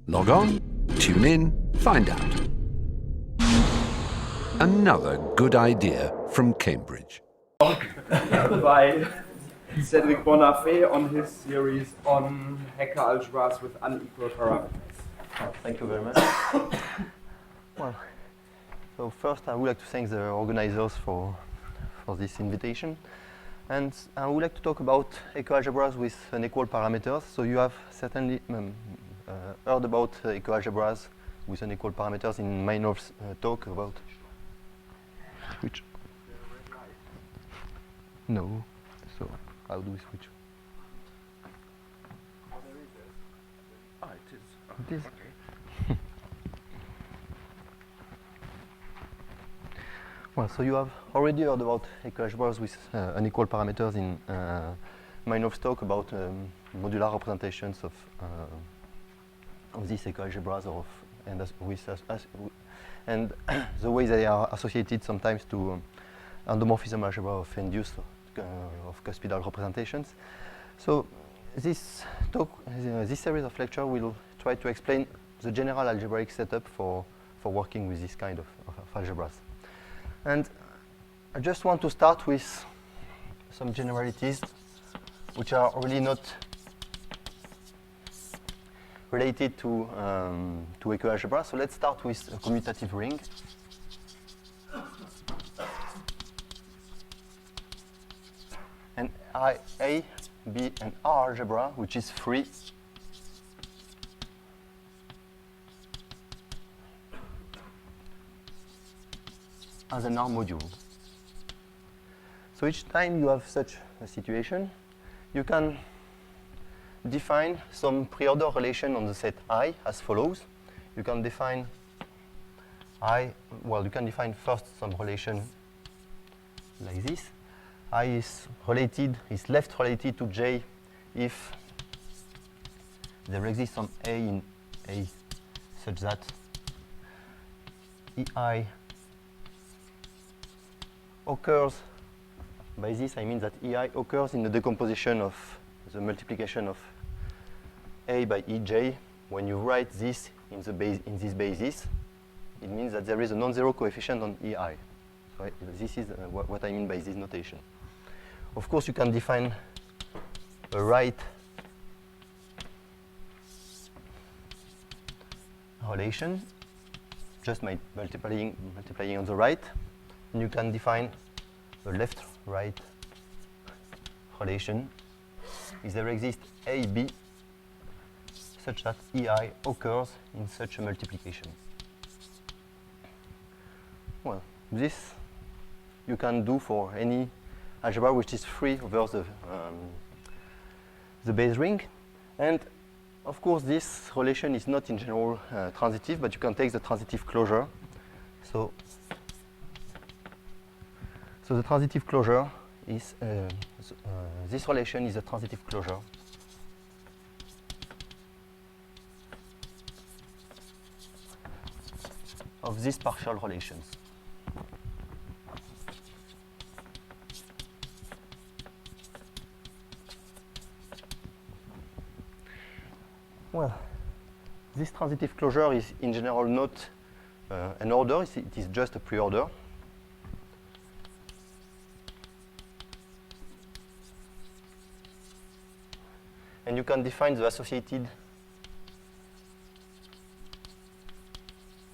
Log on, tune in, find out. Another good idea from Cambridge. By Cedric Bonafé on his series on hacker algebras with unequal parameters. Thank you very much. Well, so first I would like to thank the organizers for this invitation. And I would like to talk about ecoalgebras with unequal parameters. So you have certainly heard about ecoalgebras with unequal parameters in Meinhof's talk about switch. No. So how do we switch? It is. Well, so you have already heard about ecoalgebras with unequal parameters in Meinhof's talk about modular representations of these ecoalgebras and the way they are associated sometimes to endomorphism algebra of induced of cuspidal representations. So this talk, this series of lecture will try to explain the general algebraic setup for working with this kind of algebras. And I just want to start with some generalities which are really not related to ecoalgebra. So let's start with a commutative ring. And A, B, and R algebra, which is free. As an R module. So each time you have such a situation, you can define some preorder relation on the set I as follows. You can define you can define first some relation like this. I is left related to J if there exists some A in A such that EI occurs, by this I mean that EI occurs in the decomposition of the multiplication of A by EJ. When you write this in this basis, it means that there is a non-zero coefficient on EI. So this is what I mean by this notation. Of course, you can define a right relation just by multiplying on the right. And you can define a left-right relation if there exists AB such that EI occurs in such a multiplication. Well, this you can do for any algebra which is free over the base ring. And of course, this relation is not in general transitive, but you can take the transitive closure. So the transitive closure is, this relation is a transitive closure of these partial relations. Well, this transitive closure is in general not an order, it is just a preorder. And you can define the associated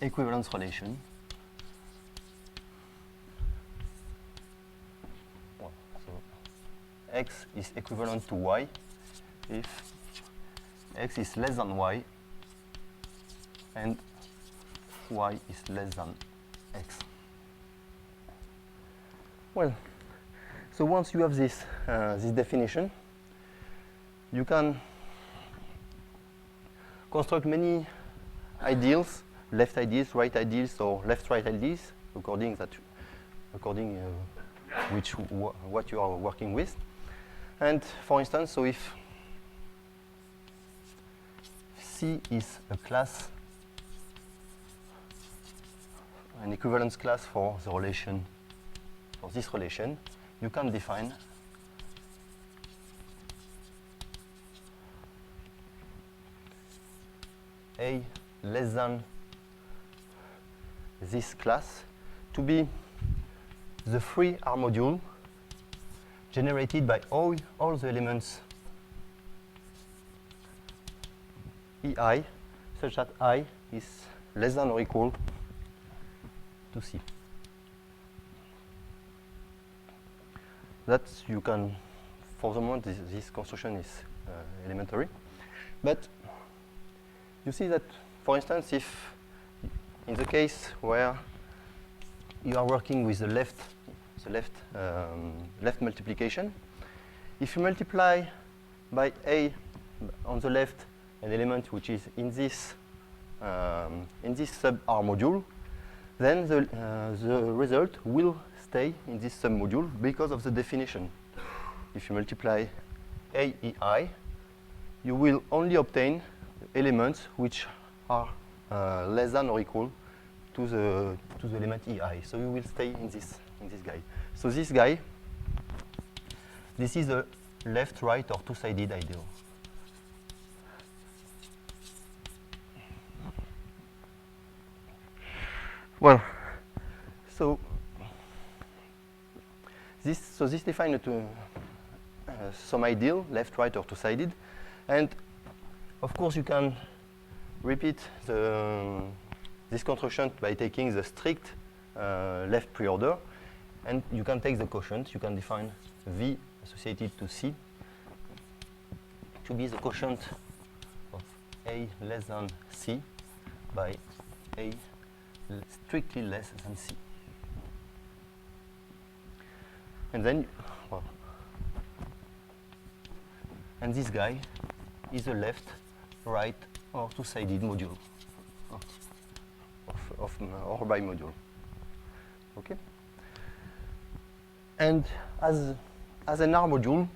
equivalence relation. Well, so X is equivalent to Y if X is less than Y and Y is less than X. Well, so once you have this definition, you can construct many ideals, left ideals, right ideals, or left-right ideals, according what you are working with. And for instance, so if C is a class, an equivalence class for the relation, for this relation, you can define A less than this class to be the free R module generated by all the elements EI, such that I is less than or equal to C. That you can, for the moment, this construction is elementary. But you see that, for instance, if in the case where you are working with the left multiplication, if you multiply by A on the left an element which is in this sub R module, then the result will stay in this sub module because of the definition. If you multiply AEI, you will only obtain elements which are less than or equal to the element EI. So you will stay in this guy. So this guy, this is a left, right, or two-sided ideal. Well, so this defines some ideal, left, right, or two-sided, and of course you can repeat this construction by taking the strict left preorder, and you can take the quotient. You can define V associated to C to be the quotient of A less than C by A strictly less than C. And then, well, and this guy is a left, right, or two-sided module or bimodule. Okay. And as an R module,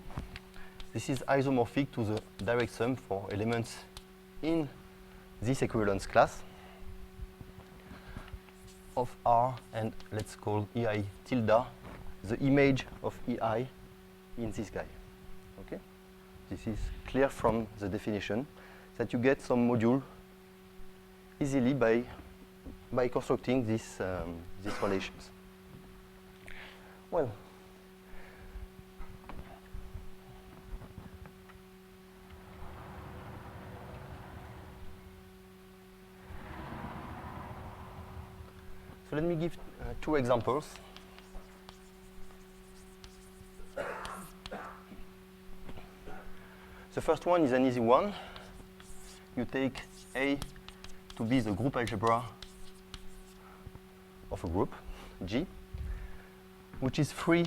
this is isomorphic to the direct sum for elements in this equivalence class of R, and let's call EI tilde the image of EI in this guy. Okay? This is clear from the definition that you get some module easily by constructing these relations. Well, so let me give two examples. The first one is an easy one. You take A to be the group algebra of a group, G, which is free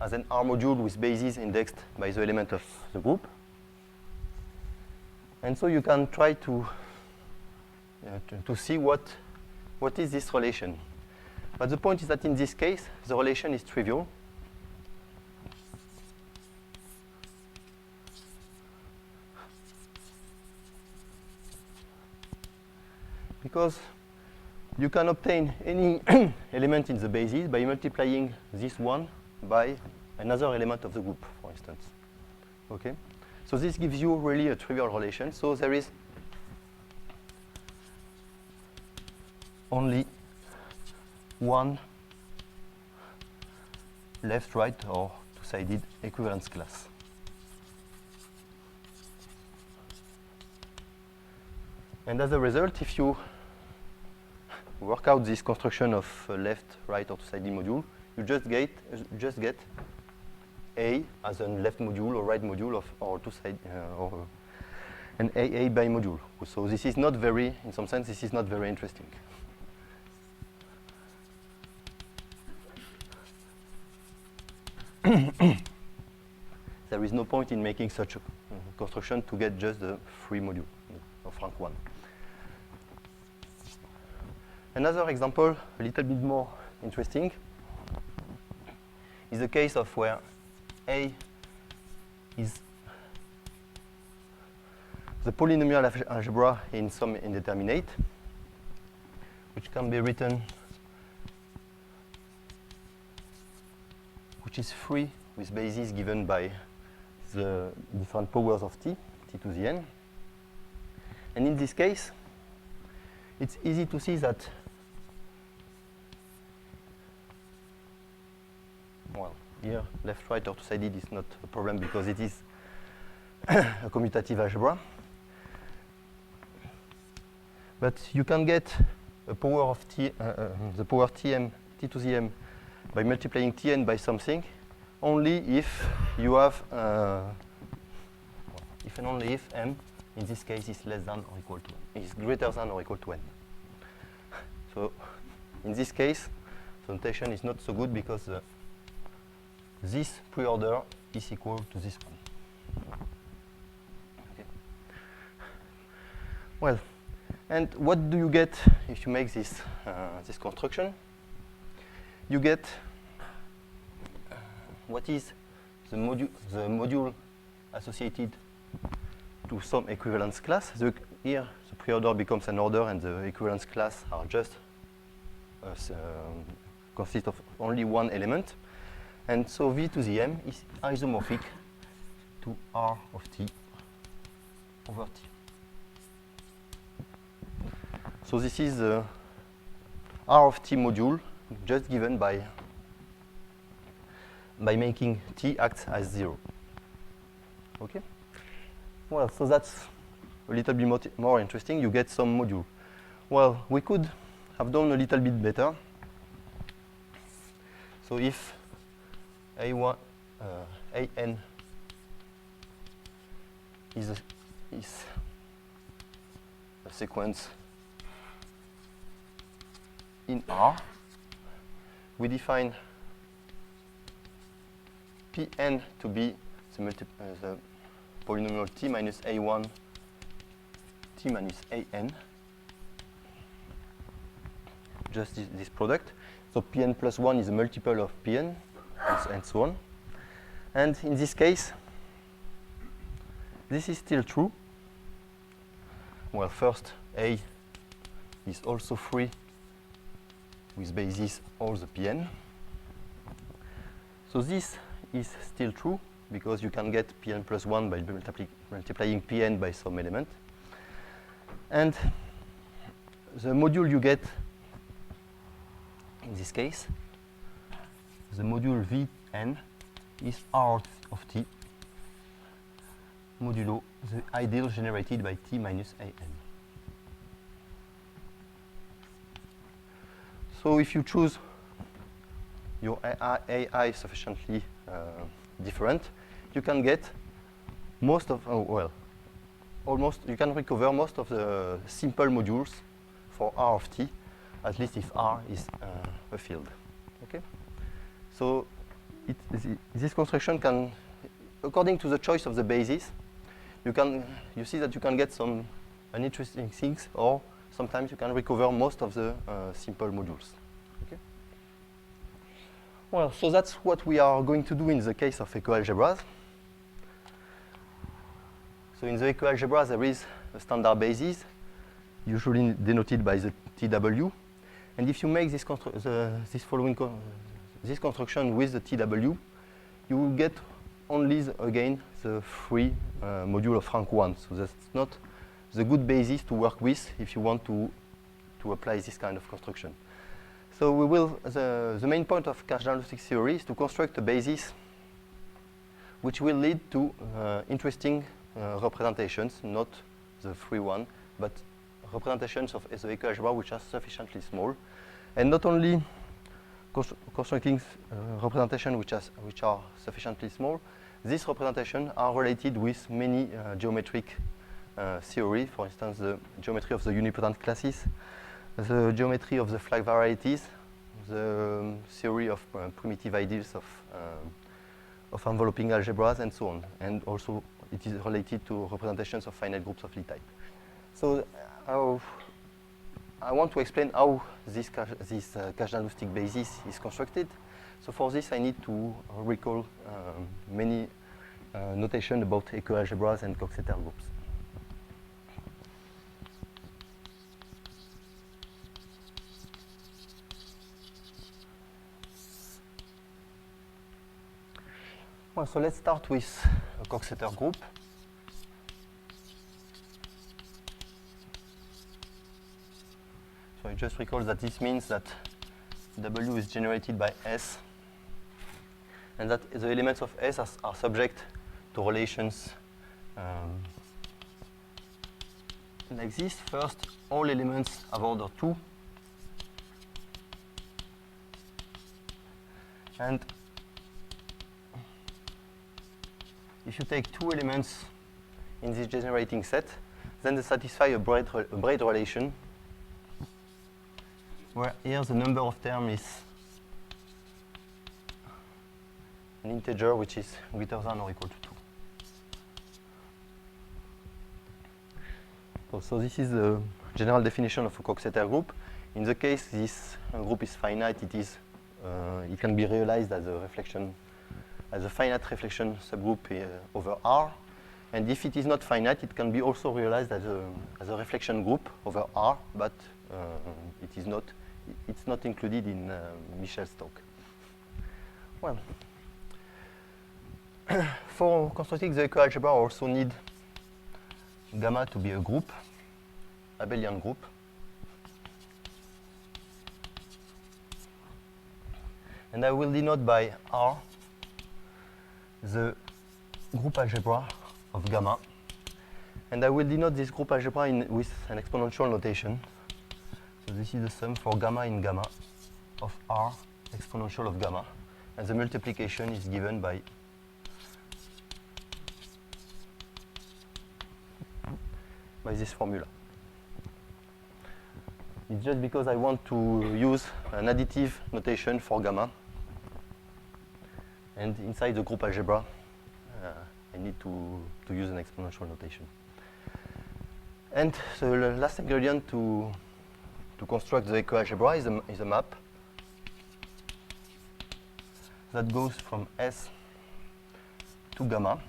as an R module with bases indexed by the element of the group. And so you can try to see what is this relation. But the point is that in this case, the relation is trivial. Because you can obtain any element in the basis by multiplying this one by another element of the group, for instance. Okay? So this gives you really a trivial relation. So there is only one left, right, or two-sided equivalence class. And as a result, if you work out this construction of left, right, or two-sided module, you just get A as a left module or right module or two-sided or an AA bimodule. So this is not very, in some sense, this is not very interesting. There is no point in making such a construction to get just the free module of rank 1. Another example, a little bit more interesting, is the case of where A is the polynomial algebra in some indeterminate, which can be written, which is free with bases given by the different powers of t to the n. And in this case, it's easy to see that, well, here, left, right, or two-sided is not a problem because it is a commutative algebra. But you can get a power of t, the power tm, t to the m, by multiplying tn by something, only if you have, if and only if m, in this case, is less than or equal to n, is greater than or equal to n. So, in this case, the notation is not so good because this preorder is equal to this one. Okay. Well, and what do you get if you make this this construction? You get what is the module associated to some equivalence class. Here, the preorder becomes an order, and the equivalence class are just consist of only one element. And so v to the m is isomorphic to r of t over t. So this is the r of t module just given by making t act as 0. Okay? Well, so that's a little bit more interesting. You get some module. Well, we could have done a little bit better. So if an is a sequence in R, we define Pn to be the polynomial t minus a1 t minus an, just this product. So Pn plus 1 is a multiple of Pn, and so on. And in this case, this is still true. Well, first, A is also free with basis all the Pn. So this is still true because you can get Pn plus 1 by multiplying Pn by some element. And the module you get in this case, the module Vn is R of t modulo the ideal generated by t minus an. So if you choose your AI sufficiently different, you can get most of, almost, you can recover most of the simple modules for R of t, at least if R is a field. Okay? So this construction can, according to the choice of the basis, you see that you can get some uninteresting things, or sometimes you can recover most of the simple modules. Okay? Well, so that's what we are going to do in the case of ecoalgebras. So in the ecoalgebras, there is a standard basis, usually denoted by the TW. And if you make this this construction with the TW, you will get only, again, the free module of rank 1. So that's not the good basis to work with if you want to apply this kind of construction. So we will, the main point of Kazhdan-Lusztig theory is to construct a basis which will lead to interesting representations, not the free one, but representations of the ecoalgebra which are sufficiently small. And not only constructing representations which are sufficiently small, these representations are related with many geometric theory, for instance, the geometry of the unipotent classes, the geometry of the flag varieties, the theory of primitive ideals of enveloping algebras, and so on. And also, it is related to representations of finite groups of Lie type. So, I want to explain how this Kazhdan-Lusztig basis is constructed. So for this, I need to recall many notation about ecoalgebras and Coxeter groups. Well, so let's start with a Coxeter group. So I just recall that this means that W is generated by S, and that the elements of S are subject to relations like this. First, all elements have order 2, and if you take 2 elements in this generating set, then they satisfy a braid relation, where here the number of terms is an integer which is greater than or equal to 2. So this is the general definition of a Coxeter group. In the case this group is finite, it can be realized as a finite reflection subgroup over R. And if it is not finite, it can be also realized as a reflection group over R, but it's not included in Michel's talk. Well, for constructing the ecoalgebra, I also need gamma to be a group, abelian group. And I will denote by R the group algebra of gamma. And I will denote this group algebra with an exponential notation. So this is the sum for gamma in gamma of R exponential of gamma. And the multiplication is given by this formula. It's just because I want to use an additive notation for gamma. And inside the group algebra, I need to use an exponential notation. And the last ingredient to construct the ecoalgebra is a map that goes from S to gamma,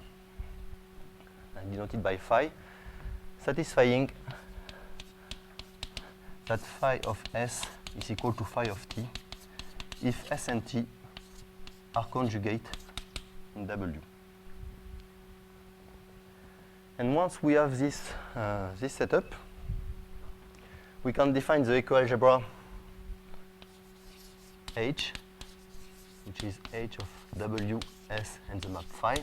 and denoted by phi, satisfying that phi of S is equal to phi of T if S and T are conjugate in W. And once we have this setup, we can define the ecoalgebra H, which is H of W, S, and the map phi,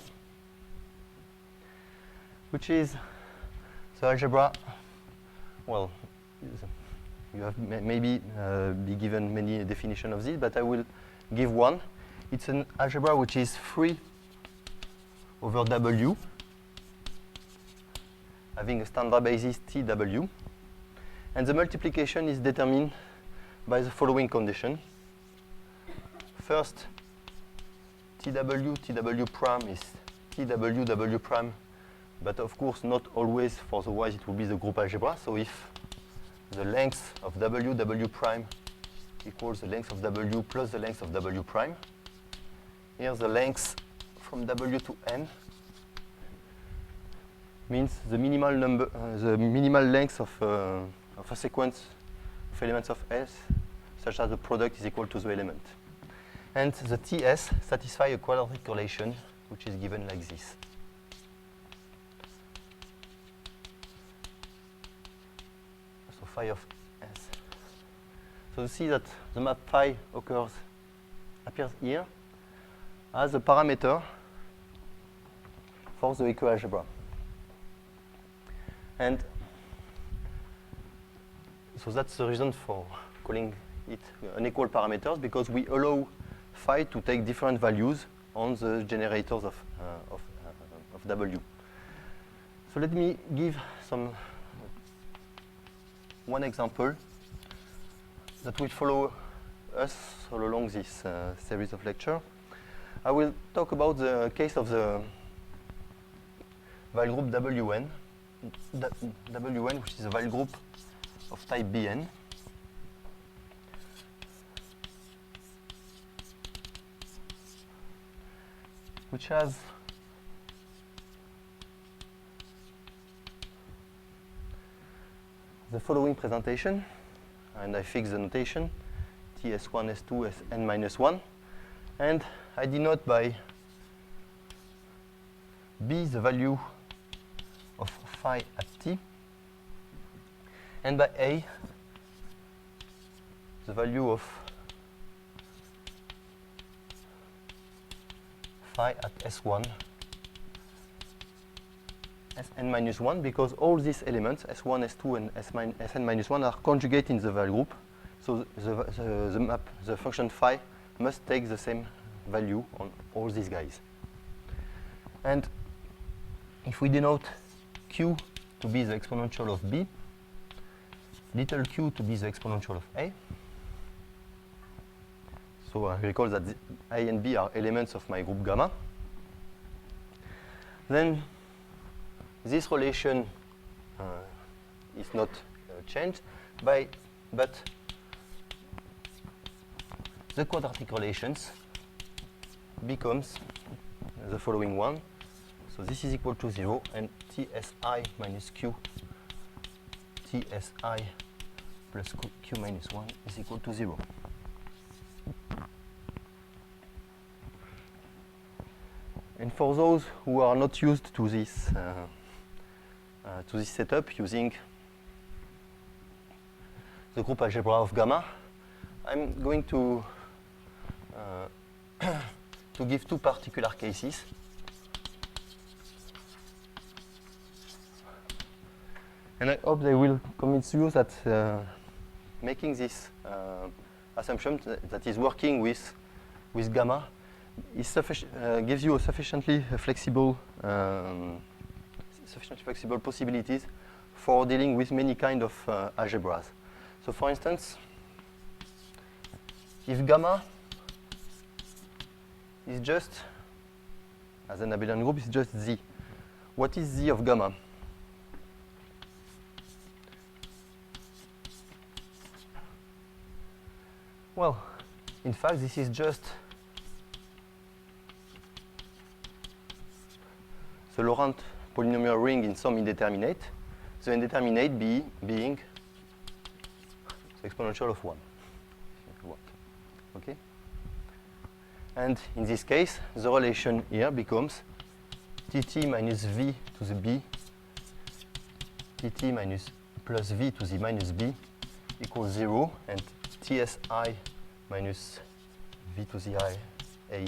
which is the algebra. Well, you have maybe be given many definitions of this, but I will give one. It's an algebra which is free over W, having a standard basis TW, and the multiplication is determined by the following condition. First, TW prime is TW prime, but of course not always, for otherwise it will be the group algebra. So if the length of W prime equals the length of W plus the length of W prime, here the length from W to N means the minimal number, the minimal length of a sequence of elements of S, such that the product is equal to the element. And the TS satisfies a quadratic relation, which is given like this. So phi of S. So you see that the map phi appears here as a parameter for the ecoalgebra. And so that's the reason for calling it unequal parameters, because we allow phi to take different values on the generators of W. So let me give one example that will follow us all along this series of lecture. I will talk about the case of the Weyl group Wn, which is a Weyl group of type Bn. Which has the following presentation, and I fix the notation Ts1, S2, Sn minus 1, and I denote by b the value of phi at t, and by a the value of phi at S1 Sn minus 1, because all these elements, S1, S2, and Sn minus 1, are conjugate in the val group. So the map, the function phi, must take the same value on all these guys. And if we denote q to be the exponential of b, little q to be the exponential of a, so I recall that the a and b are elements of my group gamma, then this relation is not changed, but the quadratic relations becomes the following one. So this is equal to 0, and TSI minus Q, TSI plus Q minus 1 is equal to 0. And for those who are not used to this setup using the group algebra of gamma, I'm going to give two particular cases. And I hope they will convince you that making this assumption that is working with gamma is gives you a sufficiently flexible possibilities for dealing with many kind of algebras. So, for instance, if gamma is just, as an abelian group, is just z, what is z of gamma? Well, in fact, this is just the Laurent polynomial ring in some indeterminate, the indeterminate being the exponential of 1, if you want. Okay? And in this case, the relation here becomes tt minus v to the b, tt minus plus v to the minus b equals 0, and tsi minus v to the I a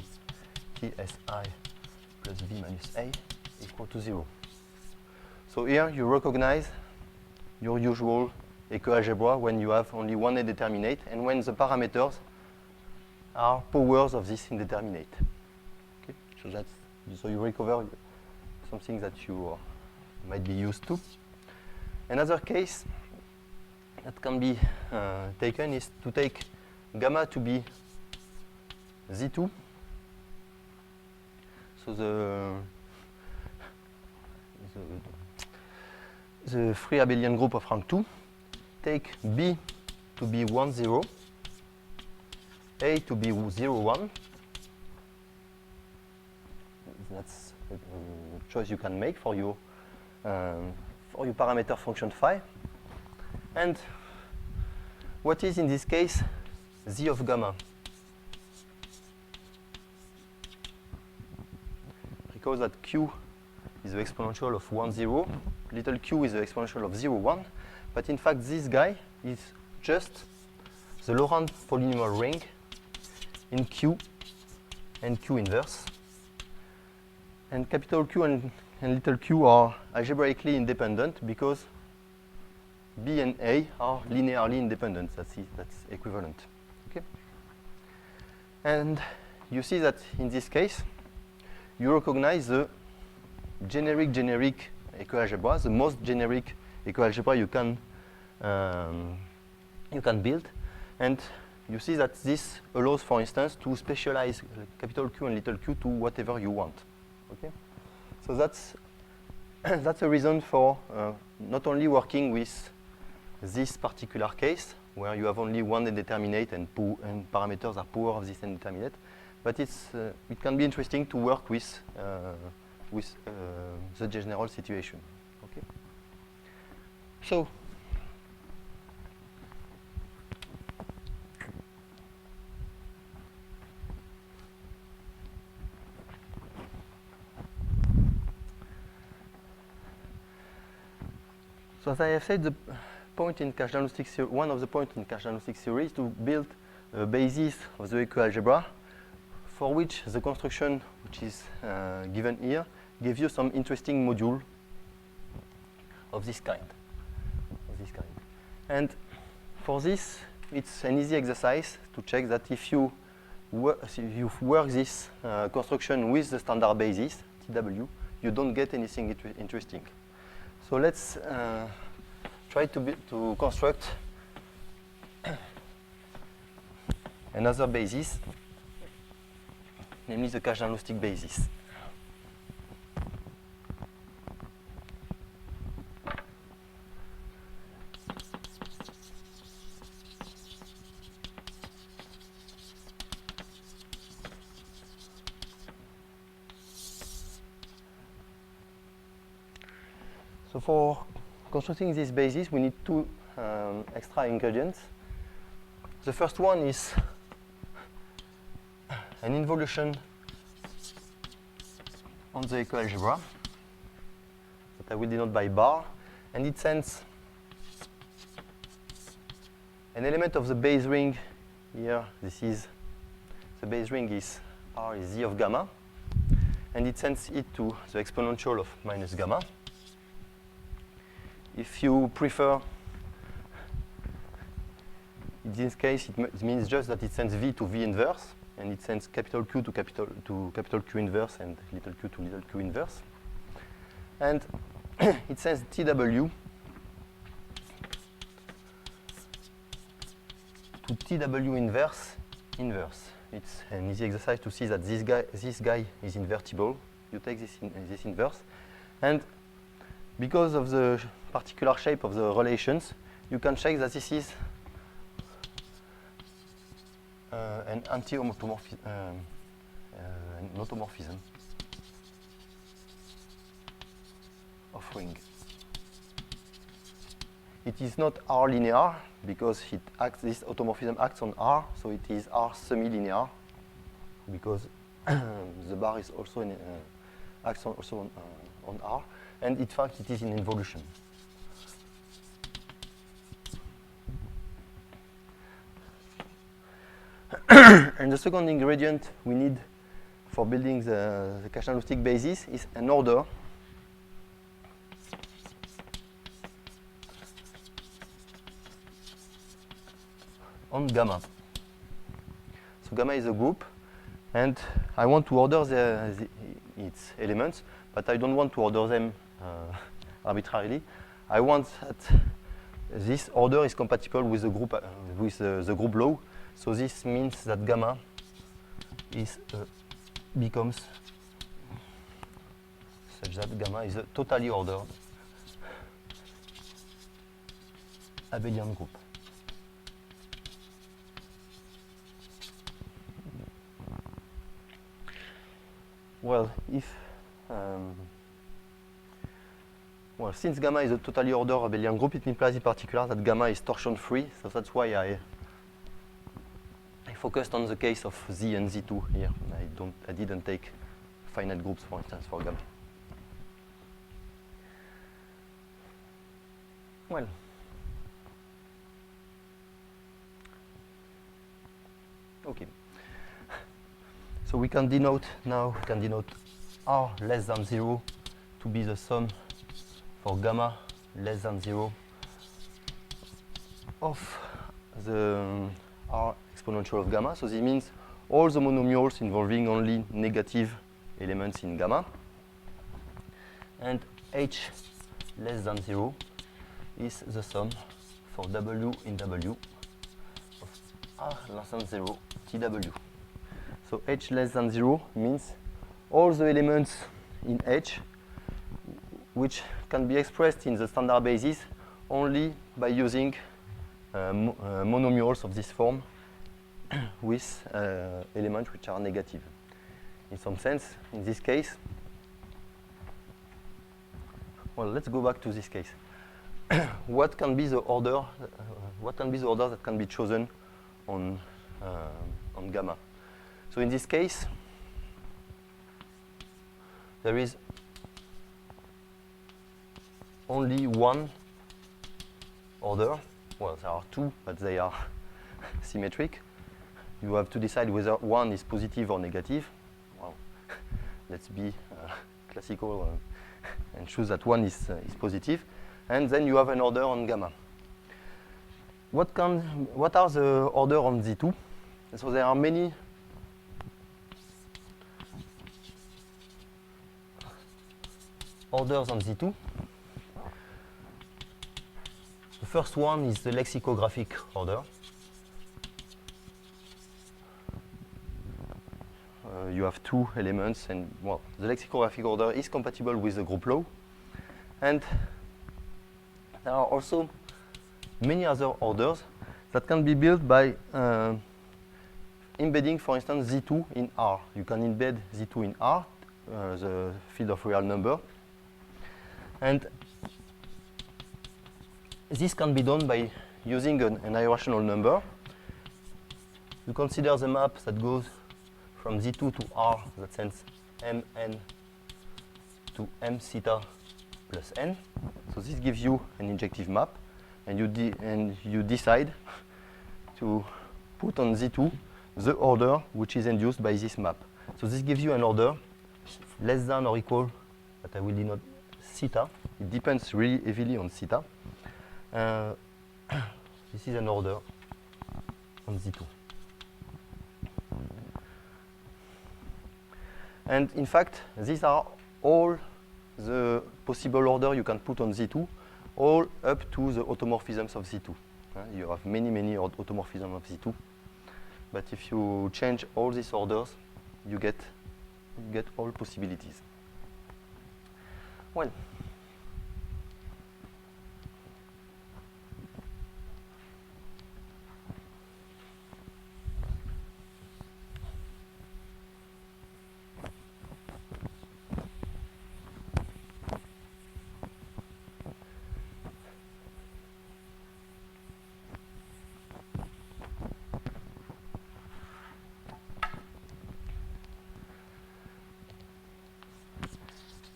tsi plus v minus a equal to 0. So here you recognize your usual ecoalgebra when you have only one indeterminate and when the parameters are powers of this indeterminate. Okay? So you recover something that you might be used to. Another case that can be taken is to take gamma to be Z2. So the free abelian group of rank 2. Take B to be 1, 0, A to be 0, 1. That's a choice you can make for your parameter function phi. And what is in this case z of gamma? Recall that q is the exponential of 1, 0, little q is the exponential of 0, 1, but in fact this guy is just the Laurent polynomial ring in q and q inverse. And capital Q and little q are algebraically independent because B and A are linearly independent. That's equivalent. Okay? And you see that in this case, you recognize the generic ecoalgebra, the most generic ecoalgebra you can build. And you see that this allows, for instance, to specialize capital Q and little q to whatever you want. Okay? So that's a reason for not only working with this particular case, where you have only one indeterminate and parameters are power of this indeterminate, but it can be interesting to work with the general situation. Okay. So So as I have said, the point in Cache diagnostic one of the points in Cache diagnostic theory is to build a basis of the EQ algebra, for which the construction, which is given here, gives you some interesting module of this kind. And for this, it's an easy exercise to check that if you work this construction with the standard basis, TW, you don't get anything interesting. So let's try to construct another basis, namely the Cache diagnostic basis. So for constructing this basis, we need two extra ingredients. The first one is an involution on the EQ algebra that I will denote by bar, and it sends an element of the base ring here. This is the base ring is R is Z of gamma, and it sends it to the exponential of minus gamma. If you prefer, in this case, it means just that it sends V to V inverse, and it sends capital Q to capital Q inverse and little q to little q inverse. And it sends TW to TW inverse inverse. It's an easy exercise to see that this guy is invertible. You take this inverse, and because of the particular shape of the relations, you can check that this is an anti-automorphism, an automorphism of ring. It is not R linear because this automorphism acts on R, so it is R semi-linear because the bar is also acts also on R. And in fact, it is in involution. And the second ingredient we need for building the Cache diagnostic basis is an order on gamma. So gamma is a group, and I want to order its elements, but I don't want to order them arbitrarily. I want that this order is compatible with the group law. So this means that gamma becomes such that gamma is a totally ordered abelian group. Well, since gamma is a totally ordered abelian group, it implies in particular that gamma is torsion-free. So that's why I focused on the case of Z and Z2 here. I didn't take finite groups, for instance, for gamma. Well, okay. So we can denote R less than 0 to be the sum for gamma less than 0 of the R exponential of gamma. So this means all the monomials involving only negative elements in gamma. And H less than 0 is the sum for W in W of R less than 0 TW. So H less than 0 means all the elements in H which can be expressed in the standard basis only by using monomials of this form with elements which are negative. In some sense, in this case, well, let's go back to this case. What can be the order? What can be the order that can be chosen on gamma? So in this case, there is only one order. Well, there are two, but they are symmetric. You have to decide whether one is positive or negative. Well, let's be classical and choose that one is positive. And then you have an order on gamma. What are the order on Z2? So there are many orders on Z2. The first one is the lexicographic order. You have two elements, and well, the lexicographic order is compatible with the group law. And there are also many other orders that can be built by embedding, for instance, Z2 in R. You can embed Z2 in R, the field of real number. And this can be done by using an irrational number. You consider the map that goes from Z2 to R, that sends Mn to M theta plus N. So this gives you an injective map, and you decide to put on Z2 the order which is induced by this map. So this gives you an order less than or equal, that I will denote theta. It depends really heavily on theta. This is an order on Z2. And in fact, these are all the possible order you can put on Z2, all up to the automorphisms of Z2. You have many, many automorphisms of Z2. But if you change all these orders, you get all possibilities. Well,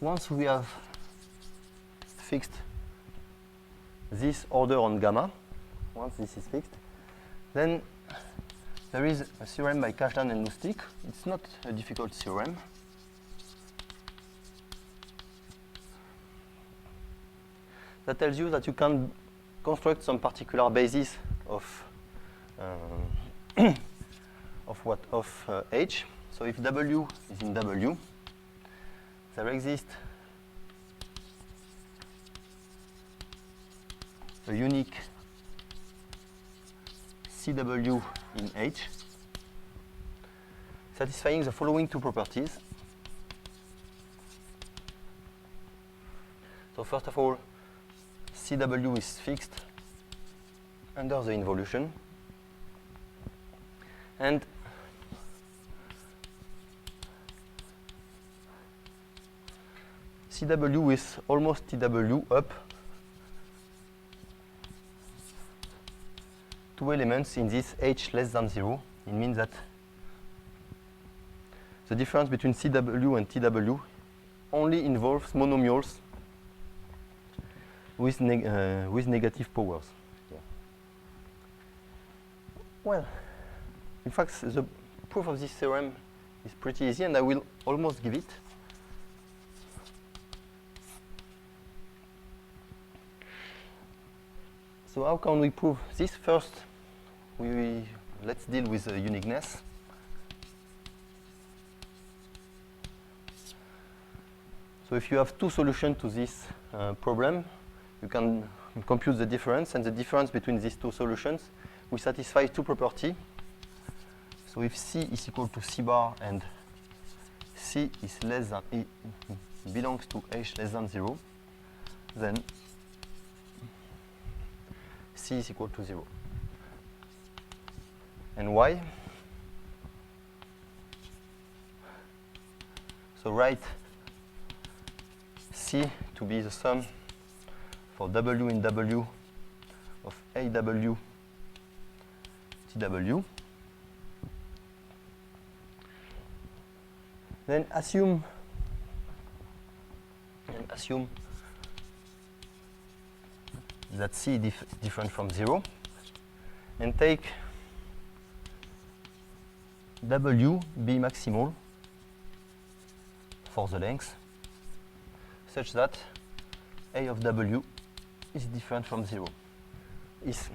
once we have fixed this order on gamma, once this is fixed, then there is a theorem by Kazhdan and Lustig. It's not a difficult theorem. That tells you that you can construct some particular basis of H. So if W is in W, there exists a unique CW in H satisfying the following two properties. So first of all, CW is fixed under the involution, and CW is almost TW up two elements in this H less than 0. It means that the difference between CW and TW only involves monomials with negative powers. Yeah. Well, in fact, the proof of this theorem is pretty easy, and I will almost give it. So how can we prove this? First, let's deal with the uniqueness. So if you have two solutions to this problem, you can compute the difference, and the difference between these two solutions will satisfy two properties. So if C is equal to C bar and C is less than belongs to H less than 0, then C is equal to 0. And why? So write C to be the sum for W in W of AW TW. Then assume that C is different from 0, and take W be maximal for the length such that A of W is different from 0. It's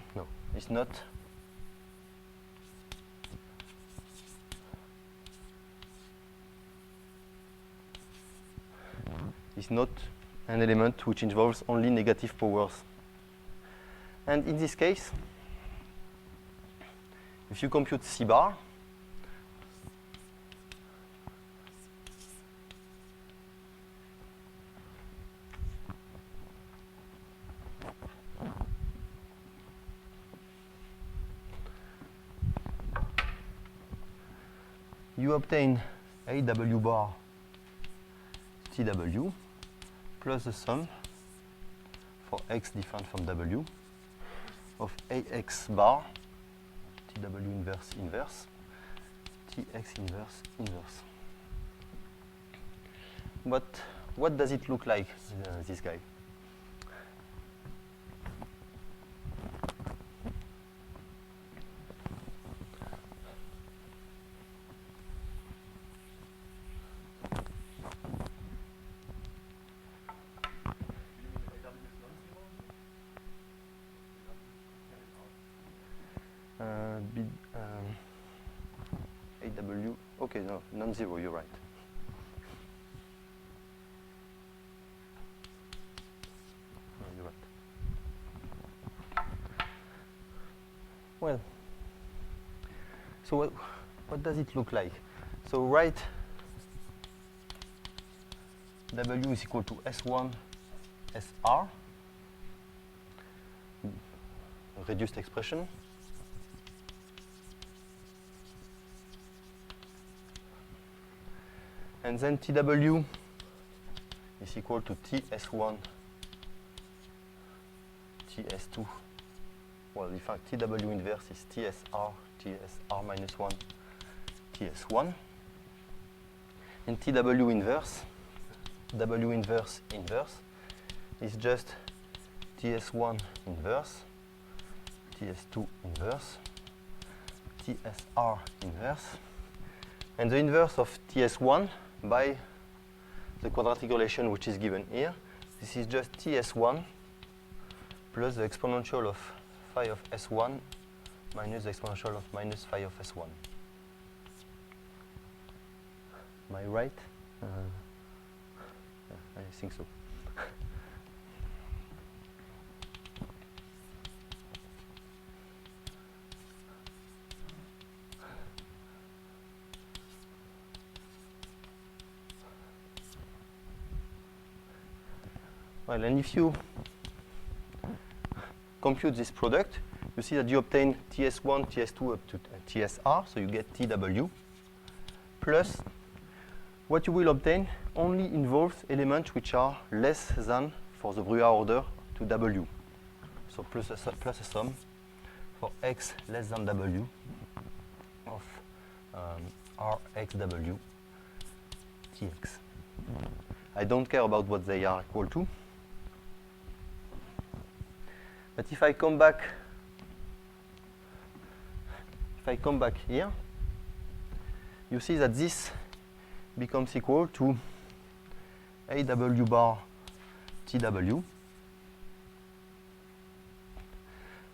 not an element which involves only negative powers. And in this case, if you compute C bar, you obtain AW bar TW plus the sum for x different from W of AX bar TW inverse inverse TX inverse inverse. But what does it look like, this guy? AW, okay, no, non-zero, you're right. No, you're right. Well, so what does it look like? So write W is equal to S1 SR, reduced expression. And then TW is equal to TS1, TS2. Well, in fact, TW inverse is TSR, TSR minus 1, TS1. And TW inverse, W inverse inverse, is just TS1 inverse, TS2 inverse, TSR inverse. And the inverse of TS1 by the quadratic relation which is given here, this is just TS1 plus the exponential of phi of S1 minus the exponential of minus phi of S1. Am I right? I think so. Well, and if you compute this product, you see that you obtain TS1, TS2 up to TSR, so you get TW, plus what you will obtain only involves elements which are less than, for the Bruyère order, to W. So plus a sum for x less than W of RXW TX. I don't care about what they are equal to. But if I come back here, you see that this becomes equal to AW bar TW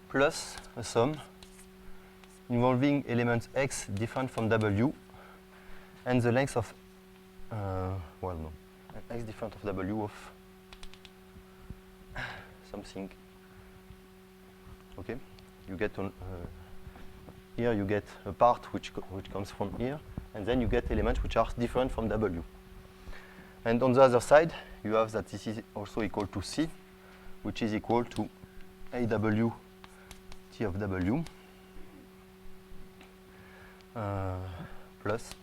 plus a sum involving elements x different from W and the length of, x different of W of something. Okay, you get here you get a part which comes from here, and then you get elements which are different from W. And on the other side, you have that this is also equal to C, which is equal to AW T of W plus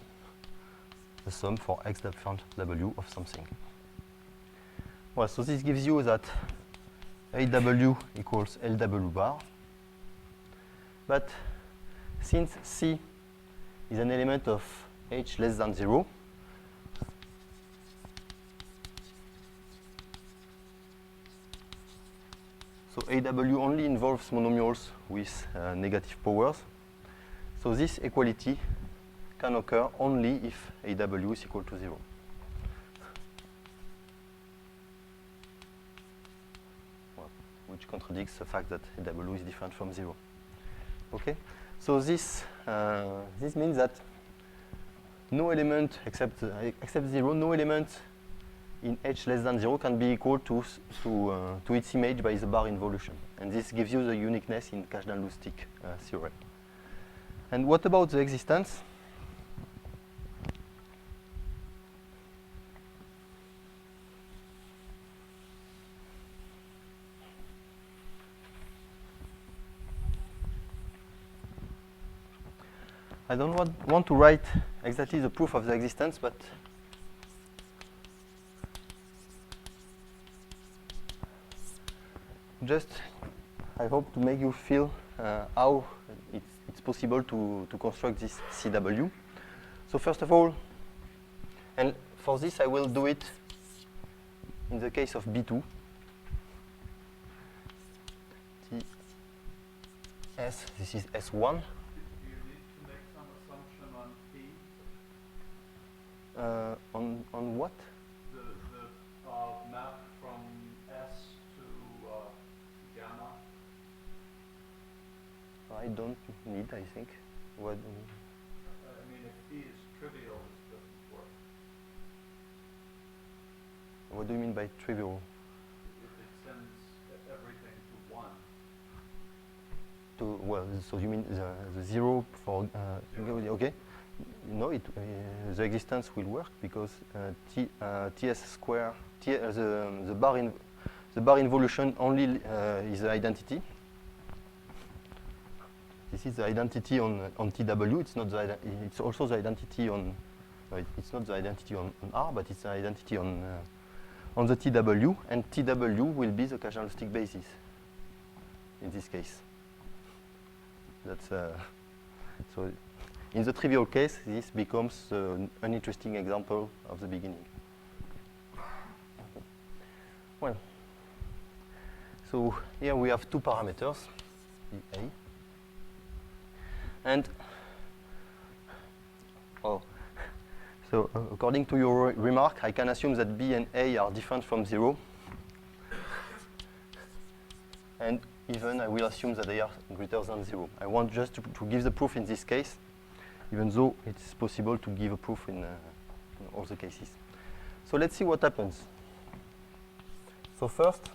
the sum for x different W of something. Well, so this gives you that AW equals LW bar, but since C is an element of H less than 0, So AW only involves monomials with negative powers. So this equality can occur only if AW is equal to 0. Well, which contradicts the fact that AW is different from 0. Okay? So this means that no element except 0, no element in H less than 0 can be equal to its image by the bar involution. And this gives you the uniqueness in Kazhdan-Lusztig theorem. And what about the existence? I don't want to write exactly the proof of the existence, but just I hope to make you feel how it's possible to construct this CW. So first of all, and for this I will do it in the case of B2. TS, this is S1. On what? The map from S to gamma. I don't need, I think. What? I mean, if P is trivial, it doesn't work. What do you mean by trivial? It sends everything to 1. Well, so you mean the 0 for okay? No, the existence will work because TS square, the bar involution only is the identity. This is the identity on TW. It's not the it's also the identity on. It's not the identity on R, but it's the identity on the TW, and TW will be the Kazhdan-Lusztig basis in this case. That's so. In the trivial case, this becomes an interesting example of the beginning. Well, so here we have two parameters, B, A. And, so according to your remark, I can assume that B and A are different from 0. And even I will assume that they are greater than 0. I want just to give the proof in this case, even though it's possible to give a proof in all the cases. So let's see what happens. So first,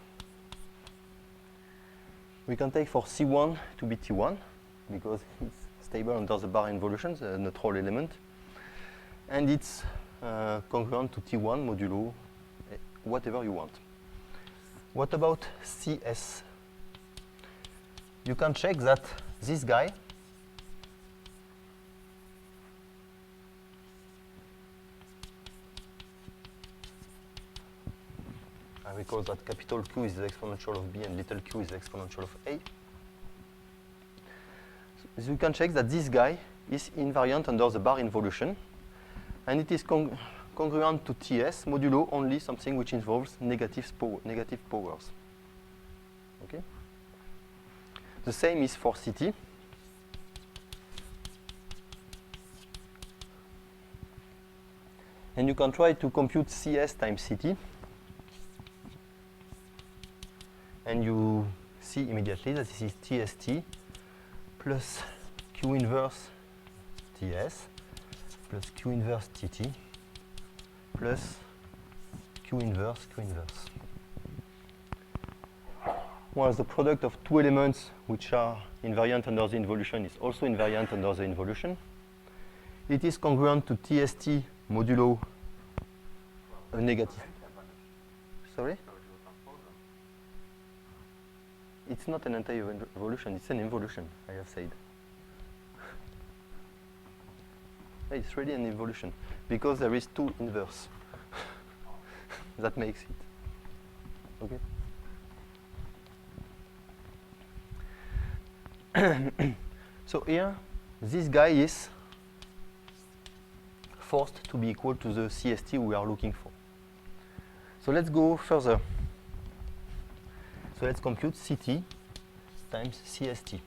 we can take for C1 to be T1, because it's stable under the bar involution, the neutral element. And it's congruent to T1 modulo whatever you want. What about CS? You can check that this guy I recall that capital Q is the exponential of B and little q is the exponential of A. So you can check that this guy is invariant under the bar involution, and it is congruent to TS modulo only something which involves negative powers. Okay. The same is for CT. And you can try to compute CS times CT. And you see immediately that this is TST plus Q inverse TS plus Q inverse TT plus Q inverse Q inverse. Well, the product of two elements which are invariant under the involution is also invariant under the involution. It is congruent to TST modulo a negative. Sorry? It's not an anti-evolution, it's an involution, I have said. It's really an involution, because there is two inverse. That makes it. Okay? So here, this guy is forced to be equal to the CST we are looking for. So let's go further. So let's compute CT times CST.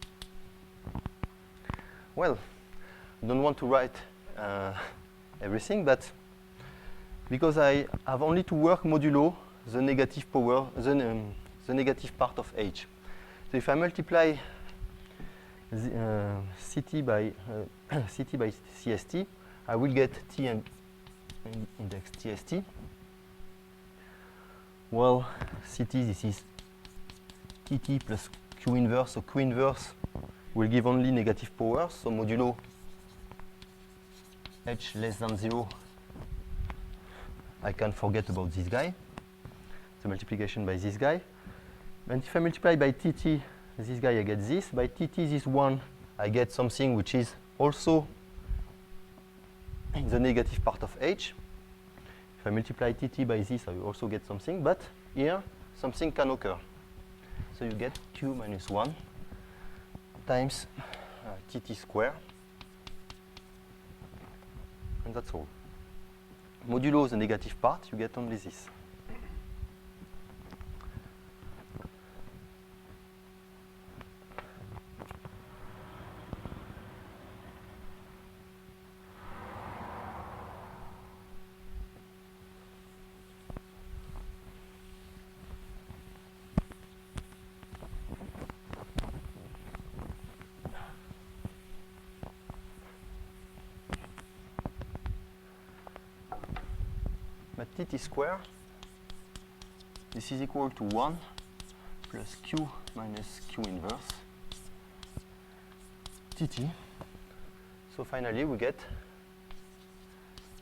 Well, I don't want to write everything, but because I have only to work modulo the negative power, the negative part of H. So if I multiply the, CT by CST, I will get T and index TST. Well, CT, this is TT plus Q inverse, so Q inverse will give only negative power, so modulo H less than 0, I can forget about this guy, the multiplication by this guy. And if I multiply by TT, this guy, I get this. By TT, this one, I get something which is also in the negative part of H. If I multiply TT by this, I will also get something, but here, something can occur. So you get Q minus 1 times TT square, and that's all. Modulo the negative part, you get only this. But TT square, this is equal to 1 plus Q minus Q inverse TT. So finally we get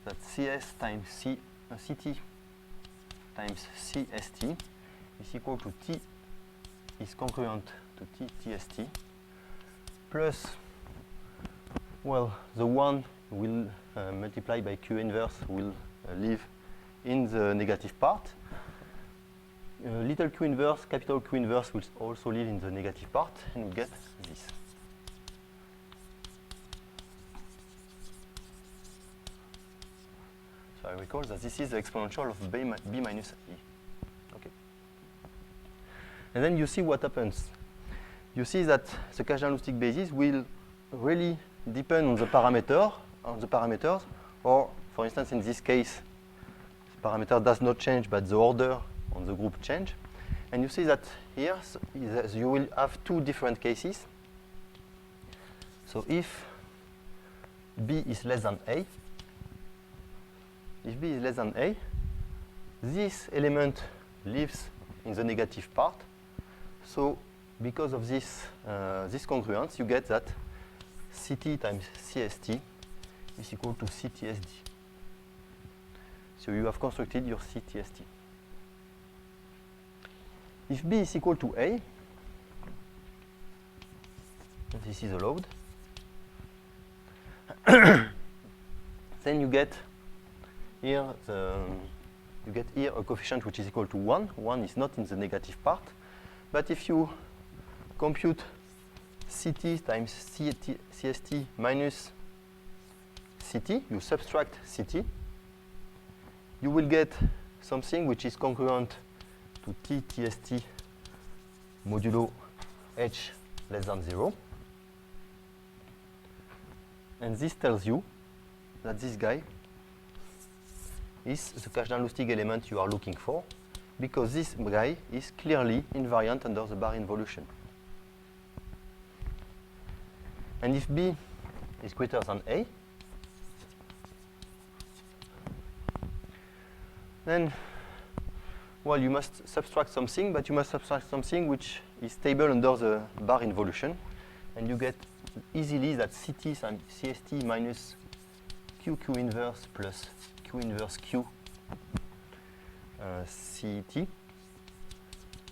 that CS times CT times CST is equal to T is congruent to TST plus, well, the 1 will multiply by Q inverse will live in the negative part. Little q inverse, capital Q inverse will also live in the negative part, and we get this. So I recall that this is the exponential of b minus e. Okay. And then you see what happens. You see that the Kazhdan-Lusztig basis will really depend on the parameters, or for instance in this case, parameter does not change, but the order on the group change. And you see that here you will have two different cases. So if B is less than A, this element lives in the negative part. So because of this, this congruence, you get that CT times CST is equal to CTSD. So you have constructed your CTST. If B is equal to A, this is allowed, then you get here a coefficient which is equal to 1. 1 is not in the negative part. But if you compute CT times CST minus CT, you subtract CT, you will get something which is congruent to TST modulo H less than 0. And this tells you that this guy is the Kazhdan-Lusztig element you are looking for, because this guy is clearly invariant under the bar involution. And if B is greater than A, then, well, you must subtract something, but you must subtract something which is stable under the bar involution. And you get easily that CT times CST minus QQ inverse plus Q inverse Q CT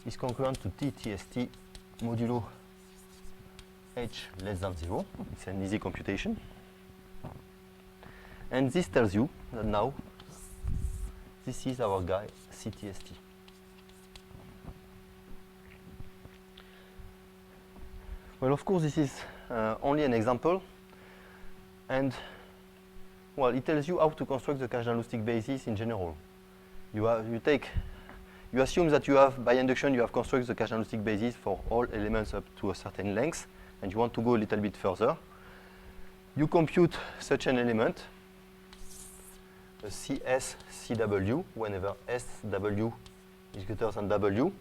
is congruent to TST modulo H less than 0. It's an easy computation. And this tells you that now this is our guy, CTST. Well, of course, this is only an example. And, well, it tells you how to construct the Kazhdan-Lusztig basis in general. You you assume that you have, by induction, you have constructed the cardinalistic basis for all elements up to a certain length, and you want to go a little bit further. You compute such an element, a CS CW, whenever SW is greater than W.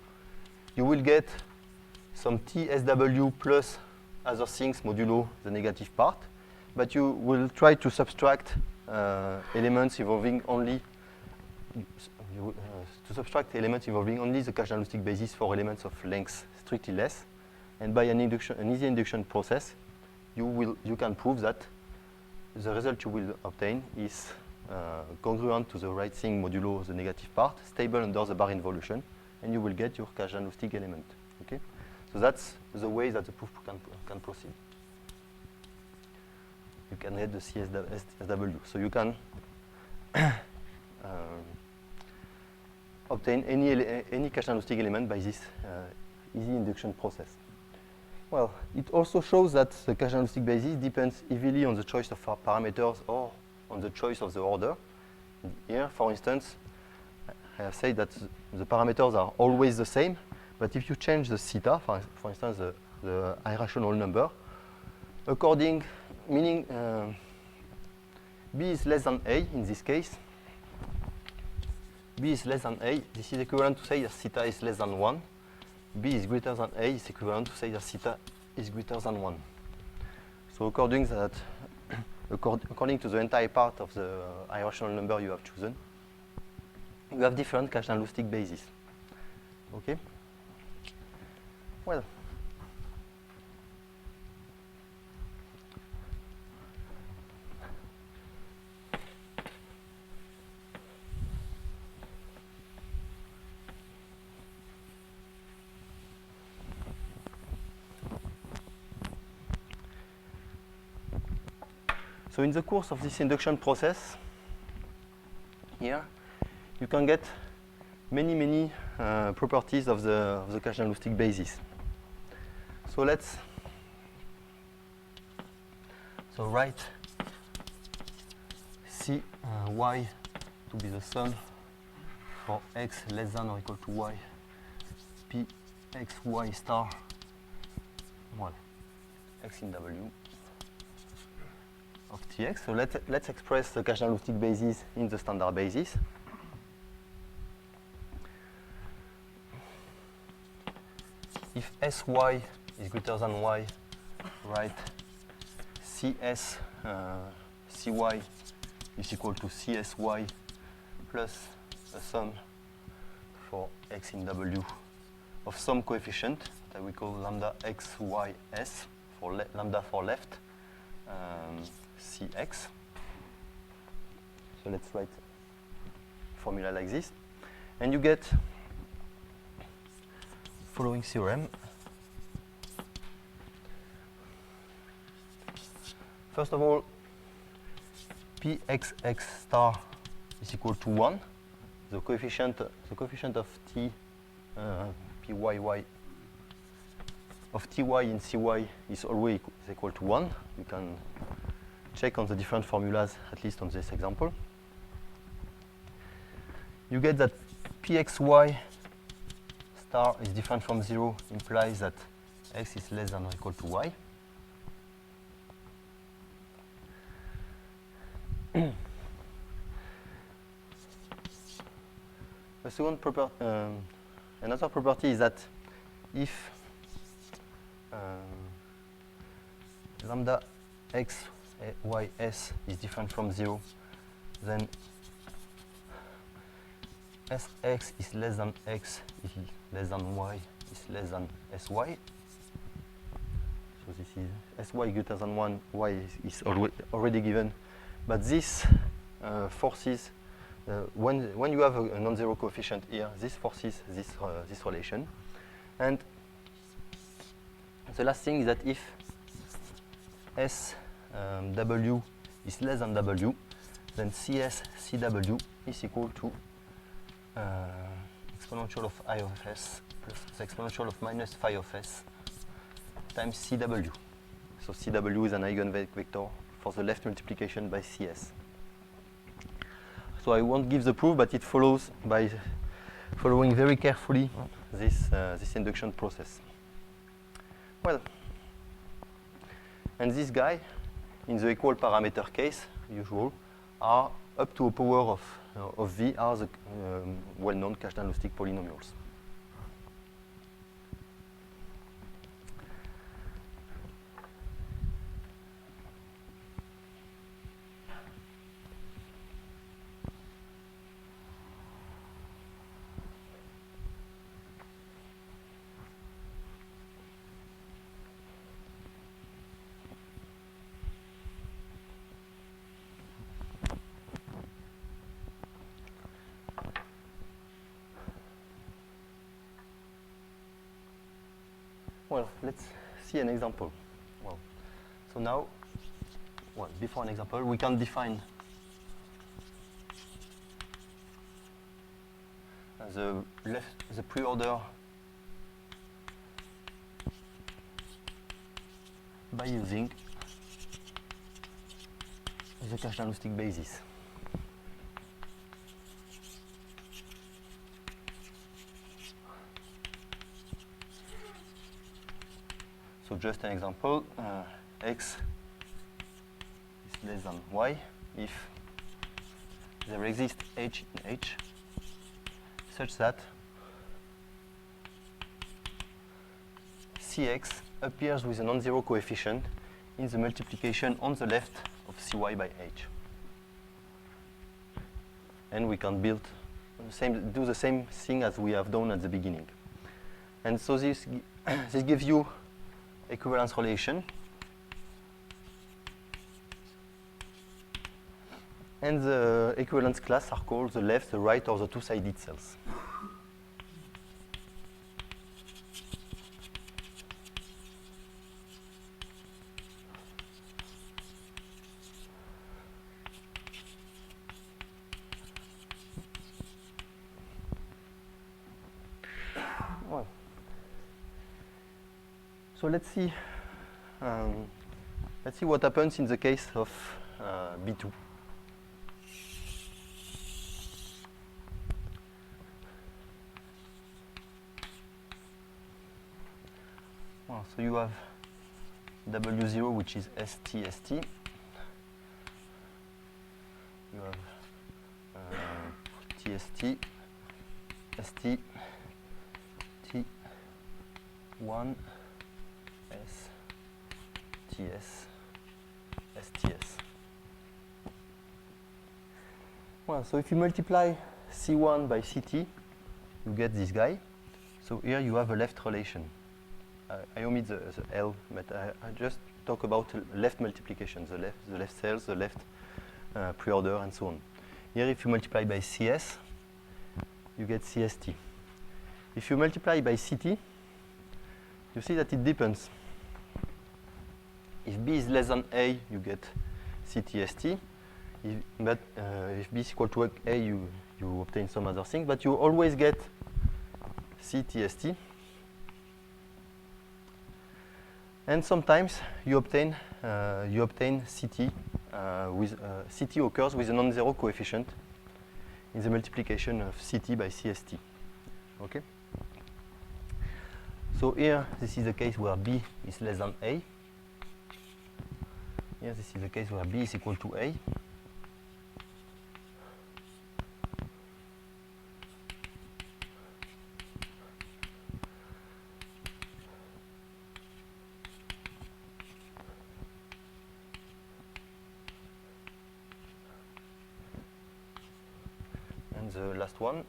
You will get some TSW plus other things modulo the negative part, but you will try to subtract elements involving only the cardinalistic basis for elements of length strictly less, and by an easy induction process, you can prove that the result you will obtain is congruent to the right thing modulo the negative part, stable under the bar involution, and you will get your cardinalistic element. Okay, so that's the way that the proof can proceed. You can get the CSW, so you can obtain any cardinalistic element by this easy induction process. Well, it also shows that the cardinalistic basis depends heavily on the choice of parameters or on the choice of the order. Here, for instance, I have said that the parameters are always the same, but if you change the theta, for instance, the irrational number, meaning B is less than A in this case, B is less than A, this is equivalent to say that theta is less than 1. B is greater than A is equivalent to say that theta is greater than 1. So according to the entire part of the irrational number you have chosen, you have different cardinalistic bases. Okay? Well, so in the course of this induction process, here, you can get many properties of the cardinalistic basis. So let's write y to be the sum for x less than or equal to y, p x y star, well, x in w of tx. So let's express the cardinalistic basis in the standard basis. If sy is greater than y, write cs cy is equal to csy plus a sum for x in w of some coefficient that we call lambda xys for lambda for left, cx. So let's write formula like this, and you get following theorem. First of all, pxx star is equal to 1. The coefficient of t pyy of ty in cy is always equal to 1. You can check on the different formulas, at least on this example. You get that pxy star is different from 0, implies that x is less than or equal to y. The second another property is that if lambda x ys is different from 0, then sx is less than x is less than y is less than sy. So this is sy greater than 1, y is already given. But this forces, when you have a non-zero coefficient here, this forces this relation. And the last thing is that if SW is less than W, then CS CW is equal to exponential of I of S plus the exponential of minus phi of S times CW. So CW is an eigenvector for the left multiplication by CS. So I won't give the proof, but it follows by following very carefully this induction process. Well, and this guy, in the equal parameter case, usual, are up to a power of v are the well-known Kazhdan-Lusztig polynomials. Well, let's see an example. Well, so now, well, before an example, we can define the preorder by using the Kazhdan-Lusztig basis. So just an example, x is less than y if there exists h in H such that Cx appears with a non-zero coefficient in the multiplication on the left of Cy by H. And we can do the same thing as we have done at the beginning. And so this gives you equivalence relation, and the equivalence class are called the left, the right, or the two-sided cells. Well, so let's see what happens in the case of B2. Well, so you have W0, which is ST. You have TST, ST, T1, STS, STS. Well, so if you multiply C1 by CT, you get this guy. So here you have a left relation. I omit the L, but I just talk about left multiplication, the left cells, the left preorder, and so on. Here, if you multiply by CS, you get CST. If you multiply by CT, you see that it depends. If B is less than A, you get CTST. If B is equal to A, you obtain some other thing, but you always get CTST. And sometimes you obtain CT CT occurs with a non-zero coefficient in the multiplication of CT by CST. Okay. So here, this is the case where B is less than A. Here, this is the case where B is equal to A. And the last one.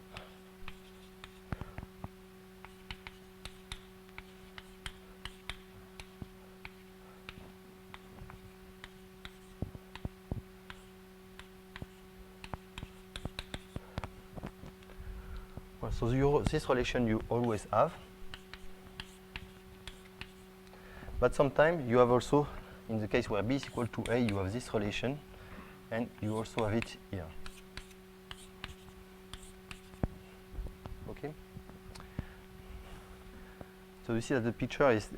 Well, so this relation you always have. But sometimes you have also, in the case where B is equal to A, you have this relation, and you also have it here. Okay. So you see that the picture is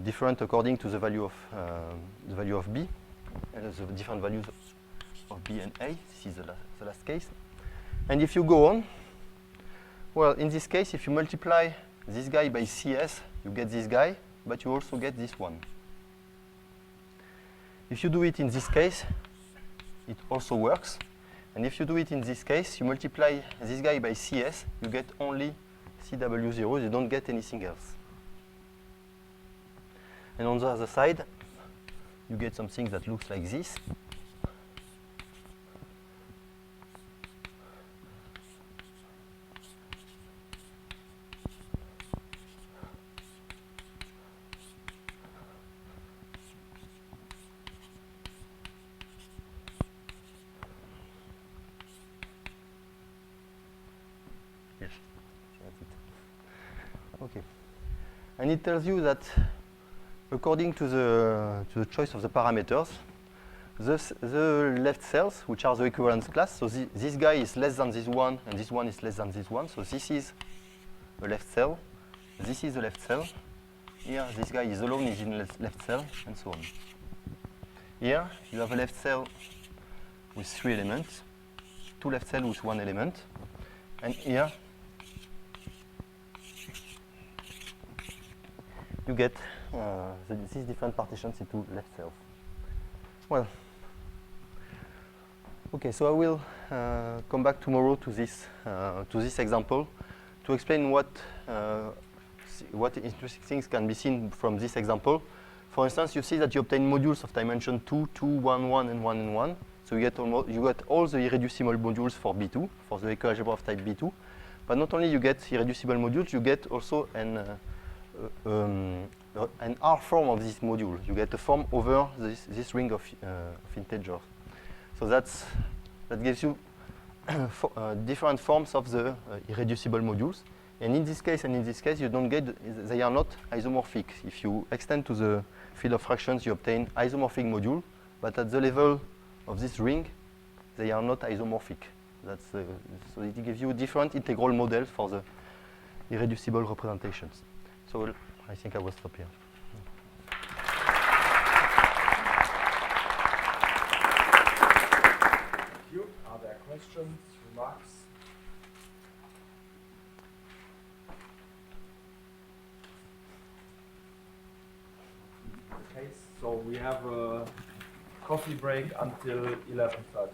different according to the value of B, and the different values of B and A. This is the last case. And if you go on, Well, in this case, if you multiply this guy by CS, you get this guy, but you also get this one. If you do it in this case, it also works. And if you do it in this case, you multiply this guy by CS, you get only CW0, you don't get anything else. And on the other side, you get something that looks like this. Yes, that's it. Okay. And it tells you that according to the choice of the parameters, the left cells, which are the equivalence class, so this guy is less than this one, and this one is less than this one, so this is a left cell, this is a left cell, here this guy is alone, is in left cell, and so on. Here you have a left cell with 3 elements, 2 left cells with 1 element, and here you get these different partitions into left cells. Well, okay, so I will come back tomorrow to this example to explain what interesting things can be seen from this example. For instance, you see that you obtain modules of dimension 2, 2, 1, 1, and 1, and 1. So you get all the irreducible modules for B2, for the ecoalgebra of type B2. But not only you get irreducible modules, you get also an R form of this module. You get a form over this ring of integers. So that gives you different forms of the irreducible modules. And in this case and in this case, you don't get, they are not isomorphic. If you extend to the field of fractions, you obtain isomorphic module, but at the level of this ring, they are not isomorphic. So it gives you different integral models for the irreducible representations. So I think I will stop here. Thank you. Are there questions, remarks? Okay, so we have a coffee break until 11:30.